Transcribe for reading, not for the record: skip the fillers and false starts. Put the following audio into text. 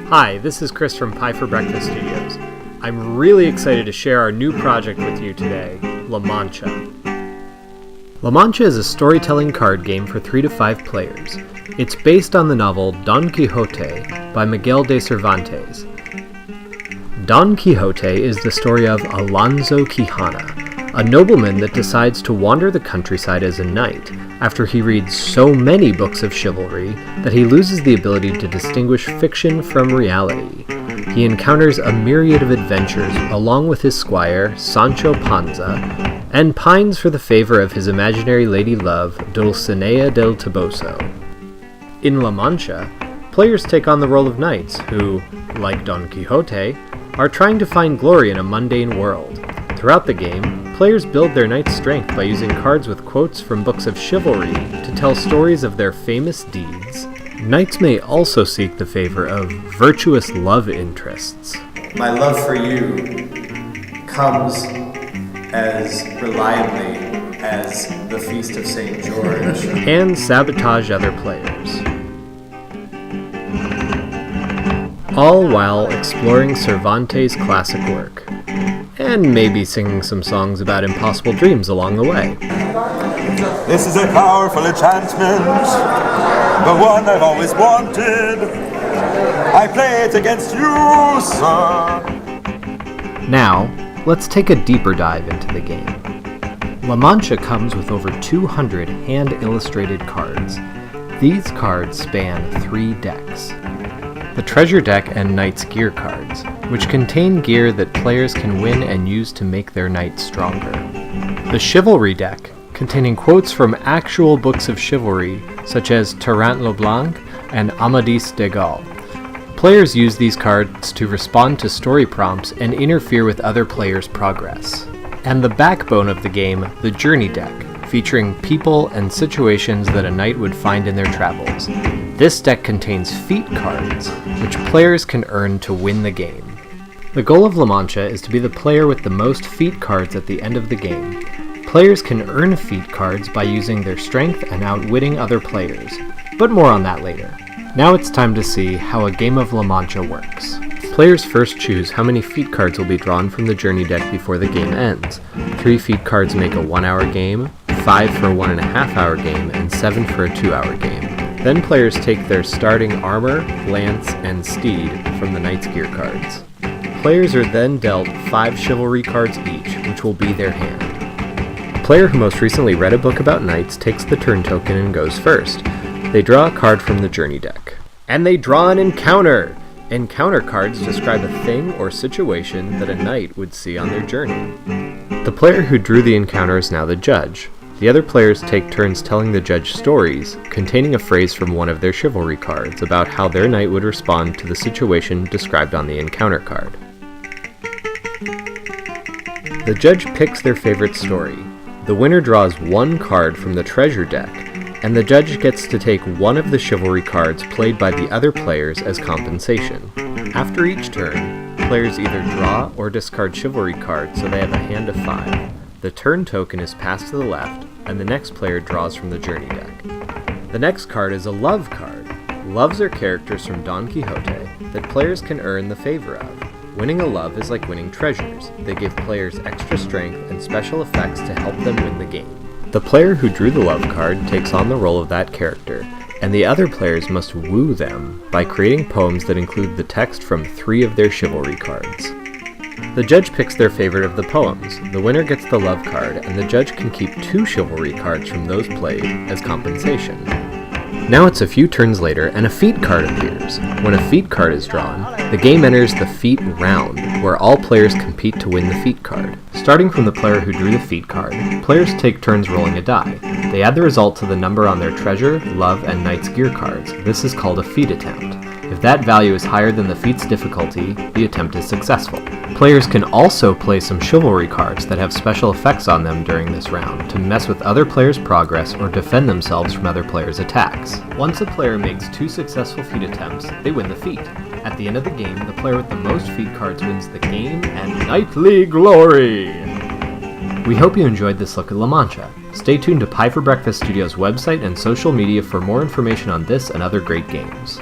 Hi, this is Chris from Pie for Breakfast Studios. I'm really excited to share our new project with you today, La Mancha. La Mancha is a storytelling card game for 3 to 5 players. It's based on the novel Don Quixote by Miguel de Cervantes. Don Quixote is the story of Alonso Quijana, a nobleman that decides to wander the countryside as a knight after he reads so many books of chivalry that he loses the ability to distinguish fiction from reality. He encounters a myriad of adventures along with his squire, Sancho Panza, and pines for the favor of his imaginary lady love, Dulcinea del Toboso. In La Mancha, players take on the role of knights who, like Don Quixote, are trying to find glory in a mundane world. Throughout the game, players build their knight's strength by using cards with quotes from books of chivalry to tell stories of their famous deeds. Knights may also seek the favor of virtuous love interests. My love for you comes as reliably as the Feast of St. George. And sabotage other players. All while exploring Cervantes' classic work. And maybe singing some songs about impossible dreams along the way. This is a powerful enchantment, the one I've always wanted. I play it against you, sir. Now, let's take a deeper dive into the game. La Mancha comes with over 200 hand-illustrated cards. These cards span 3 decks. The Treasure Deck and Knight's Gear cards, which contain gear that players can win and use to make their knight stronger. The Chivalry Deck, containing quotes from actual books of chivalry, such as Tarrant Leblanc and Amadis de Gaul. Players use these cards to respond to story prompts and interfere with other players' progress. And the backbone of the game, the Journey Deck, featuring people and situations that a knight would find in their travels. This deck contains feat cards, which players can earn to win the game. The goal of La Mancha is to be the player with the most feat cards at the end of the game. Players can earn feat cards by using their strength and outwitting other players, but more on that later. Now it's time to see how a game of La Mancha works. Players first choose how many feat cards will be drawn from the Journey Deck before the game ends. 3 feat cards make a 1-hour game, 5 for a 1.5-hour game, and 7 for a 2-hour game. Then players take their starting armor, lance, and steed from the Knight's Gear cards. Players are then dealt 5 chivalry cards each, which will be their hand. The player who most recently read a book about knights takes the turn token and goes first. They draw a card from the Journey Deck. And they draw an encounter! Encounter cards describe a thing or situation that a knight would see on their journey. The player who drew the encounter is now the judge. The other players take turns telling the judge stories, containing a phrase from one of their chivalry cards about how their knight would respond to the situation described on the encounter card. The judge picks their favorite story. The winner draws 1 card from the Treasure Deck, and the judge gets to take one of the chivalry cards played by the other players as compensation. After each turn, players either draw or discard chivalry cards so they have a hand of 5. The turn token is passed to the left, and the next player draws from the Journey Deck. The next card is a love card. Loves are characters from Don Quixote that players can earn the favor of. Winning a love is like winning treasures. They give players extra strength and special effects to help them win the game. The player who drew the love card takes on the role of that character, and the other players must woo them by creating poems that include the text from 3 of their chivalry cards. The judge picks their favorite of the poems. The winner gets the love card, and the judge can keep 2 chivalry cards from those played as compensation. Now it's a few turns later, and a feat card appears. When a feat card is drawn, the game enters the feat round, where all players compete to win the feat card. Starting from the player who drew the feat card, players take turns rolling a die. They add the result to the number on their treasure, love, and Knight's Gear cards. This is called a feat attempt. If that value is higher than the feat's difficulty, the attempt is successful. Players can also play some chivalry cards that have special effects on them during this round to mess with other players' progress or defend themselves from other players' attacks. Once a player makes 2 successful feat attempts, they win the feat. At the end of the game, the player with the most feat cards wins the game and knightly glory! We hope you enjoyed this look at La Mancha. Stay tuned to Pie for Breakfast Studios' website and social media for more information on this and other great games.